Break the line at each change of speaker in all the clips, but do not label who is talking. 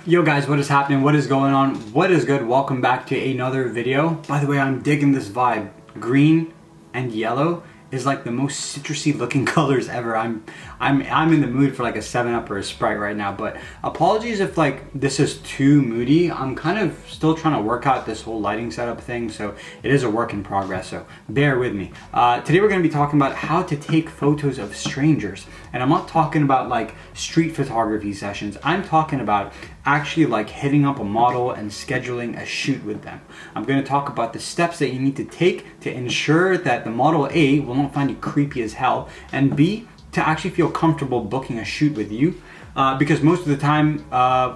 Yo guys, what is happening? What is going on? What is good? Welcome back to another video. By the way, I'm digging this vibe. Green and yellow is like the most citrusy looking colors ever. I'm in the mood for like a 7-Up or a Sprite right now, but apologies if like this is too moody. I'm kind of still trying to work out this whole lighting setup thing, so it is a work in progress, so bear with me. Today we're going to be talking about how to take photos of strangers, and I'm not talking about like street photography sessions. I'm talking about actually like hitting up a model and scheduling a shoot with them. I'm going to talk about the steps that you need to take to ensure that the model A will not find you creepy as hell, and B, to actually feel comfortable booking a shoot with you. Because most of the time,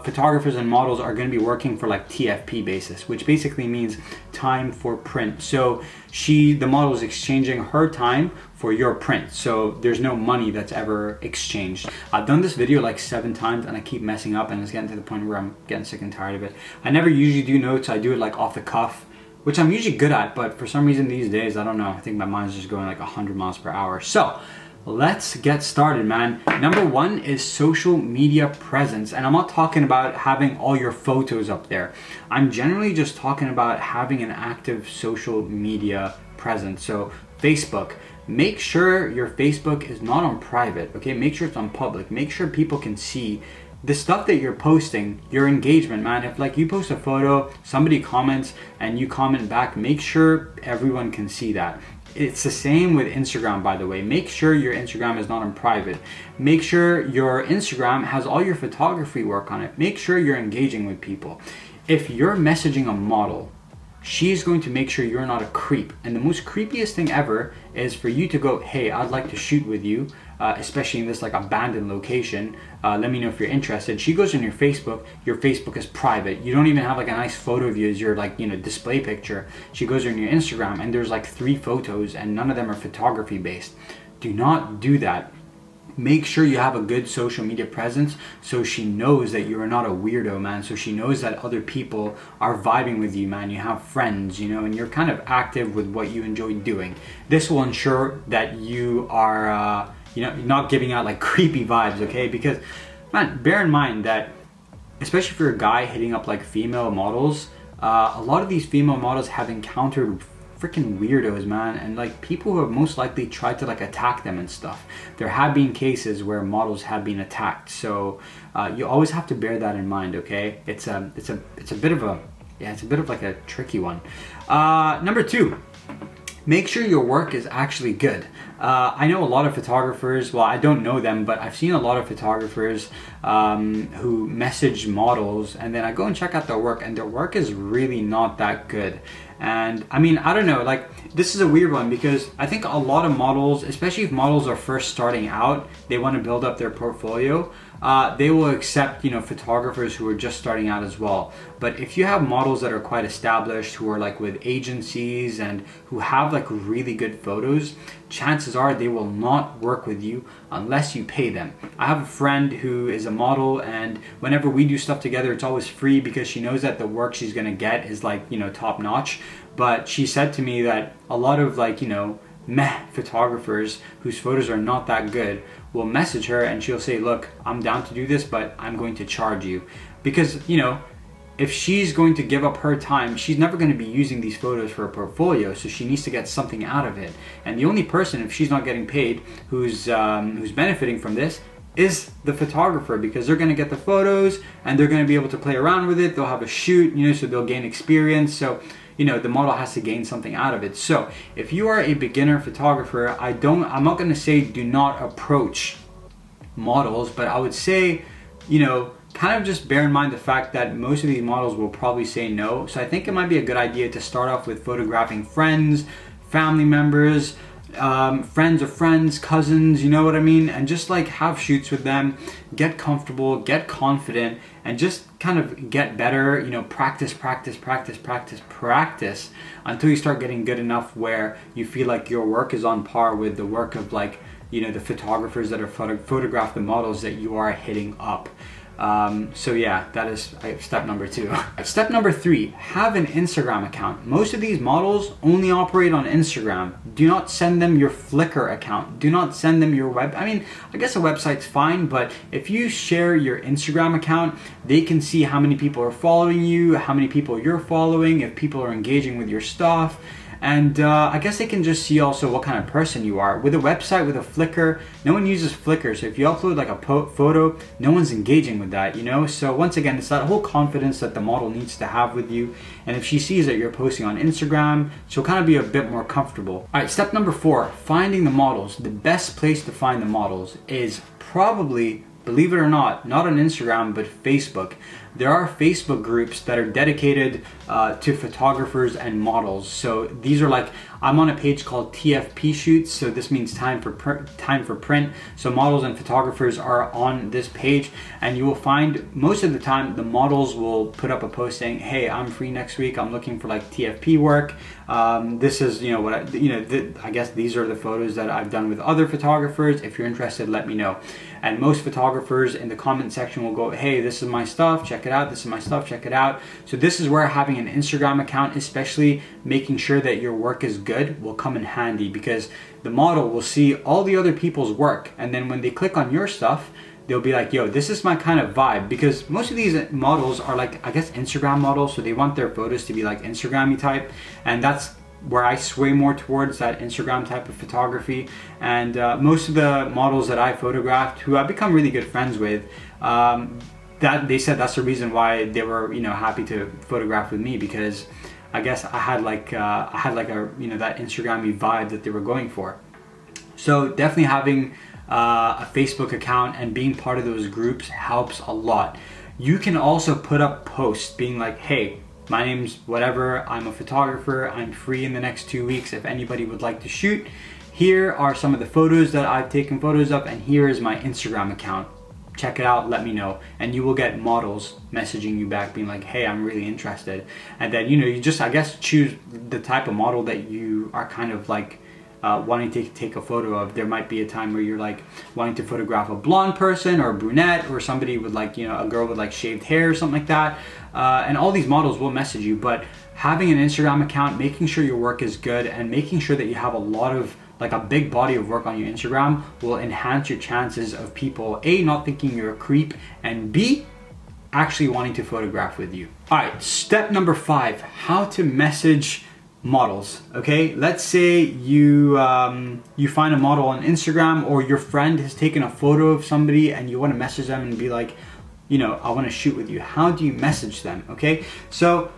photographers and models are going to be working for like TFP basis, which basically means time for print. So the model is exchanging her time for your print. So there's no money that's ever exchanged. I've done this video like 7 times and I keep messing up, and it's getting to the point where I'm getting sick and tired of it. I never usually do notes. I do it like off the cuff, which I'm usually good at, but for some reason these days, I don't know. I think my mind's just going like 100 miles per hour. So let's get started, man. Number 1 is social media presence. And I'm not talking about having all your photos up there. I'm generally just talking about having an active social media presence. So Facebook, make sure your Facebook is not on private, okay? Make sure it's on public. Make sure people can see the stuff that you're posting, your engagement, man. If like you post a photo, somebody comments and you comment back, make sure everyone can see that. It's the same with Instagram, by the way. Make sure your Instagram is not on private. Make sure your Instagram has all your photography work on it. Make sure you're engaging with people. If you're messaging a model, she's going to make sure you're not a creep. And the most creepiest thing ever is for you to go, hey, I'd like to shoot with you, especially in this like abandoned location. Let me know if you're interested. She goes on your Facebook is private. You don't even have like a nice photo of you as your like, display picture. She goes on your Instagram and there's like 3 photos and none of them are photography based. Do not do that. Make sure you have a good social media presence so she knows that you are not a weirdo, man. So she knows that other people are vibing with you, man. You have friends, and you're kind of active with what you enjoy doing. This will ensure that you are, not giving out like creepy vibes, okay? Because, man, bear in mind that, especially if you're a guy hitting up like female models, a lot of these female models have encountered freaking weirdos, man, and like people who have most likely tried to like attack them and stuff. There have been cases where models have been attacked, so you always have to bear that in mind, okay? It's a bit of like a tricky one. Number 2, make sure your work is actually good. I know a lot of photographers, well, I don't know them, but I've seen a lot of photographers who message models, and then I go and check out their work, and their work is really not that good. And I mean, I don't know, like this is a weird one because I think a lot of models, especially if models are first starting out, they want to build up their portfolio. They will accept, photographers who are just starting out as well. But if you have models that are quite established, who are like with agencies and who have like really good photos, chances are they will not work with you unless you pay them. I have a friend who is a model, and whenever we do stuff together, it's always free because she knows that the work she's gonna get is like, top notch. But she said to me that a lot of like, meh photographers whose photos are not that good will message her and she'll say, look, I'm down to do this, but I'm going to charge you. Because, if she's going to give up her time, she's never going to be using these photos for a portfolio, so she needs to get something out of it. And the only person, if she's not getting paid, who's benefiting from this is the photographer, because they're going to get the photos and they're going to be able to play around with it. They'll have a shoot, so they'll gain experience. So the model has to gain something out of it. So if you are a beginner photographer, I'm not going to say do not approach models, but I would say, kind of just bear in mind the fact that most of these models will probably say no. So I think it might be a good idea to start off with photographing friends, family members, friends of friends, cousins, you know what I mean? And just like have shoots with them, get comfortable, get confident, and just kind of get better, practice until you start getting good enough where you feel like your work is on par with the work of like, the photographers that are photograph the models that you are hitting up. So yeah, that is step number 2. Step number 3, have an Instagram account. Most of these models only operate on Instagram. Do not send them your Flickr account. Do not send them your I guess a website's fine, but if you share your Instagram account, they can see how many people are following you, how many people you're following, if people are engaging with your stuff. And I guess they can just see also what kind of person you are. With a website, with a Flickr, no one uses Flickr. So if you upload like a photo, no one's engaging with that, you know? So once again, it's that whole confidence that the model needs to have with you. And if she sees that you're posting on Instagram, she'll kind of be a bit more comfortable. All right, step number 4, finding the models. The best place to find the models is probably, believe it or not on Instagram, but Facebook. There are Facebook groups that are dedicated to photographers and models. So these are like, I'm on a page called TFP Shoots, so this means time for print. So models and photographers are on this page, and you will find most of the time the models will put up a post saying, hey, I'm free next week, I'm looking for like TFP work. This is, you know, what I guess these are the photos that I've done with other photographers. If you're interested, let me know. And most photographers in the comment section will go, hey, this is my stuff, check it out, this is my stuff, check it out. So this is where having an Instagram account, especially making sure that your work is good, will come in handy, because the model will see all the other people's work, and then when they click on your stuff, they'll be like, yo, this is my kind of vibe. Because most of these models are like, I guess, Instagram models, so they want their photos to be like Instagram-y type, and that's where I sway more towards that Instagram type of photography. And most of the models that I photographed, who I've become really good friends with, that they said that's the reason why they were, you know, happy to photograph with me, because I guess I had like a you know, that Instagram-y vibe that they were going for. So definitely having a Facebook account and being part of those groups helps a lot. You can also put up posts being like, hey, my name's whatever, I'm a photographer, I'm free in the next 2 weeks if anybody would like to shoot. Here are some of the photos that I've taken photos of, and here is my Instagram account. Check it out, let me know. And you will get models messaging you back being like, hey, I'm really interested. And then, you know, you just, I guess, choose the type of model that you are kind of like wanting to take a photo of. There might be a time where you're like wanting to photograph a blonde person or a brunette, or somebody with like, you know, a girl with like shaved hair or something like that. And all these models will message you, but having an Instagram account, making sure your work is good, and making sure that you have a lot of, like, a big body of work on your Instagram will enhance your chances of people, A, not thinking you're a creep, and B, actually wanting to photograph with you. All right, step number 5, how to message models. Okay, let's say you you find a model on Instagram, or your friend has taken a photo of somebody and you want to message them and be like, you know, I want to shoot with you. How do you message them? Okay, so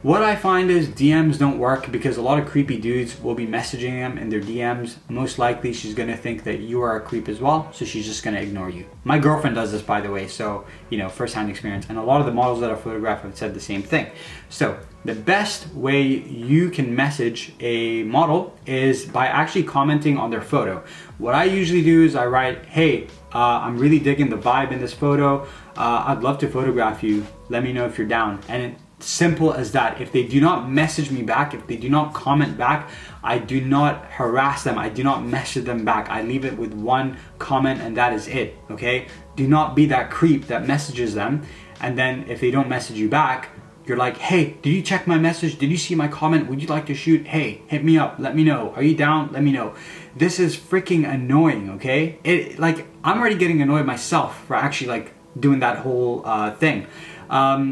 what I find is DMs don't work, because a lot of creepy dudes will be messaging them in their DMs. Most likely she's gonna think that you are a creep as well, so she's just gonna ignore you. My girlfriend does this, by the way, so, you know, first-hand experience. And a lot of the models that I photograph have said the same thing. So the best way you can message a model is by actually commenting on their photo. What I usually do is I write, hey, I'm really digging the vibe in this photo. I'd love to photograph you. Let me know if you're down. And simple as that. If they do not message me back, if they do not comment back, I do not harass them, I do not message them back. I leave it with one comment, and that is it. Okay, do not be that creep that messages them, and then if they don't message you back, you're like, hey, did you check my message? Did you see my comment? Would you like to shoot? Hey, hit me up, let me know. Are you down? Let me know. This is freaking annoying. Okay, like, I'm already getting annoyed myself for actually like doing that whole thing.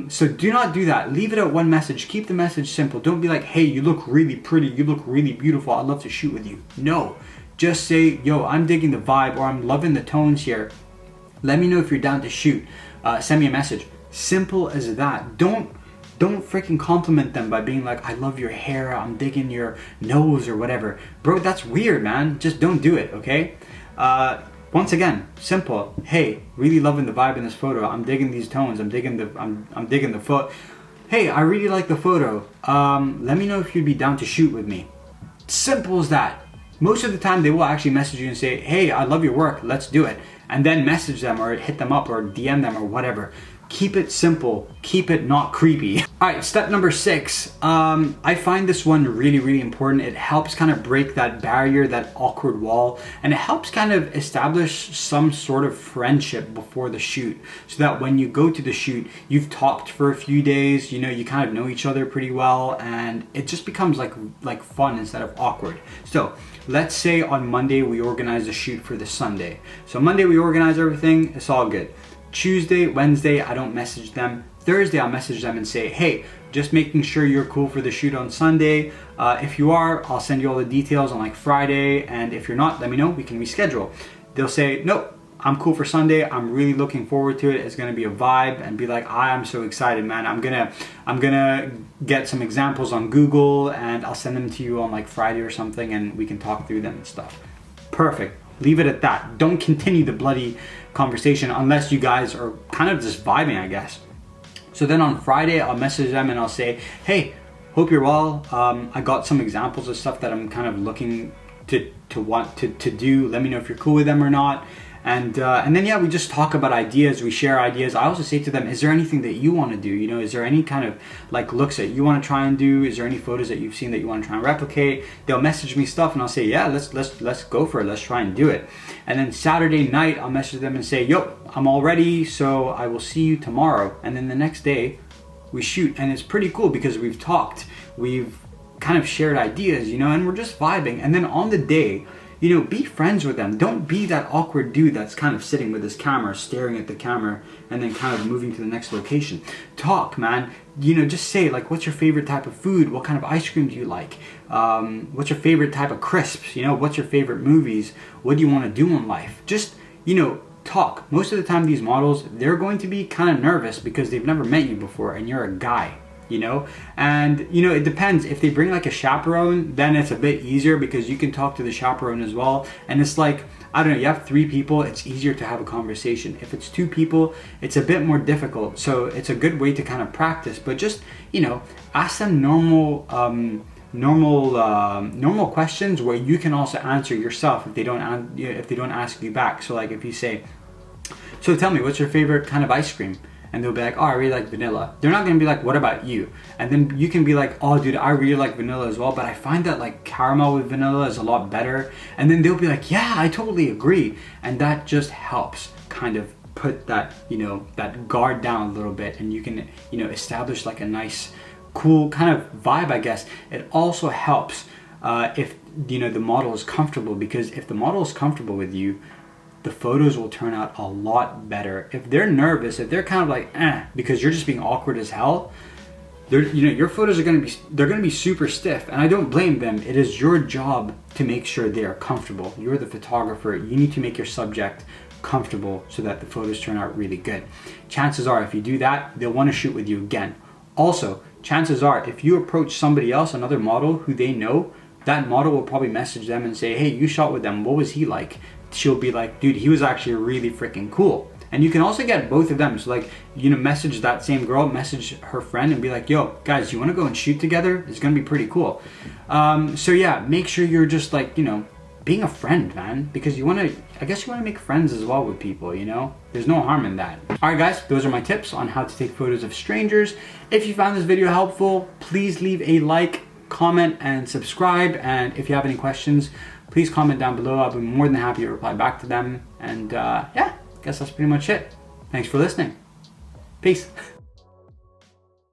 So do not do that. Leave it at one message. Keep the message simple. Don't be like, hey, you look really pretty, you look really beautiful, I'd love to shoot with you. No, just say, yo, I'm digging the vibe, or I'm loving the tones here. Let me know if you're down to shoot. Send me a message. Simple as that. Don't freaking compliment them by being like, I love your hair, I'm digging your nose, or whatever. Bro, that's weird, man. Just don't do it, okay? Once again, simple. Hey, really loving the vibe in this photo. I'm digging these tones. I'm digging the foot. Hey, I really like the photo. Let me know if you'd be down to shoot with me. Simple as that. Most of the time, they will actually message you and say, hey, I love your work. Let's do it. And then message them, or hit them up, or DM them, or whatever. Keep it simple, keep it not creepy. All right, step number 6. I find this one really, really important. It helps kind of break that barrier, that awkward wall, and it helps kind of establish some sort of friendship before the shoot, so that when you go to the shoot, you've talked for a few days, you know, you kind of know each other pretty well, and it just becomes like fun instead of awkward. So let's say on Monday we organize a shoot for the Sunday. So Monday we organize everything, it's all good. Tuesday, Wednesday, I don't message them. Thursday, I'll message them and say, hey, just making sure you're cool for the shoot on Sunday. If you are, I'll send you all the details on like Friday. And if you're not, let me know, we can reschedule. They'll say, nope, I'm cool for Sunday. I'm really looking forward to it. It's gonna be a vibe, and be like, I'm so excited, man. I'm gonna get some examples on Google and I'll send them to you on like Friday or something, and we can talk through them and stuff. Perfect. Leave it at that. Don't continue the bloody conversation unless you guys are kind of just vibing, I guess. So then on Friday, I'll message them and I'll say, hey, hope you're well. I got some examples of stuff that I'm kind of looking to do. Let me know if you're cool with them or not. And then, yeah, we just talk about ideas. We share ideas. I also say to them, is there anything that you want to do? You know, is there any kind of like looks that you want to try and do? Is there any photos that you've seen that you want to try and replicate? They'll message me stuff and I'll say, yeah, let's go for it. Let's try and do it. And then Saturday night, I'll message them and say, yo, I'm all ready, so I will see you tomorrow. And then the next day we shoot, and it's pretty cool because we've talked, we've kind of shared ideas, you know, and we're just vibing. And then on the day, you know, be friends with them. Don't be that awkward dude that's kind of sitting with his camera, staring at the camera, and then kind of moving to the next location. Talk, man. You know, just say, like, what's your favorite type of food? What kind of ice cream do you like? What's your favorite type of crisps? You know, what's your favorite movies? What do you want to do in life? Just, you know, talk. Most of the time, these models, they're going to be kind of nervous because they've never met you before, and you're a guy. You know, and you know, it depends. If they bring like a chaperone, then it's a bit easier because you can talk to the chaperone as well. And it's like, I don't know, you have 3 people, it's easier to have a conversation. If it's 2 people, it's a bit more difficult. So it's a good way to kind of practice. But just, you know, ask them normal questions where you can also answer yourself if they don't ask you back. So like if you say, so tell me, what's your favorite kind of ice cream? And they'll be like, oh, I really like vanilla. They're not gonna be like, what about you? And then you can be like, oh dude, I really like vanilla as well, but I find that like caramel with vanilla is a lot better. And then they'll be like, yeah, I totally agree. And that just helps kind of put that, you know, that guard down a little bit, and you can, you know, establish like a nice, cool kind of vibe, I guess. It also helps if, you know, the model is comfortable, because if the model is comfortable with you, the photos will turn out a lot better. If they're nervous, if they're kind of like, because you're just being awkward as hell, you know, your photos are they're gonna be super stiff, and I don't blame them. It is your job to make sure they are comfortable. You're the photographer. You need to make your subject comfortable so that the photos turn out really good. Chances are, if you do that, they'll want to shoot with you again. Also, chances are, if you approach somebody else, another model who they know, that model will probably message them and say, hey, you shot with them, what was he like? She'll be like, dude, he was actually really freaking cool. And you can also get both of them. So like, you know, message that same girl, message her friend and be like, yo, guys, you want to go and shoot together? It's going to be pretty cool. So yeah, make sure you're just like, you know, being a friend, man, because you want to, I guess you want to make friends as well with people, you know? There's no harm in that. All right, guys, those are my tips on how to take photos of strangers. If you found this video helpful, please leave a like, comment, and subscribe. And if you have any questions, please comment down below. I'll be more than happy to reply back to them. And yeah, I guess that's pretty much it. Thanks for listening. Peace.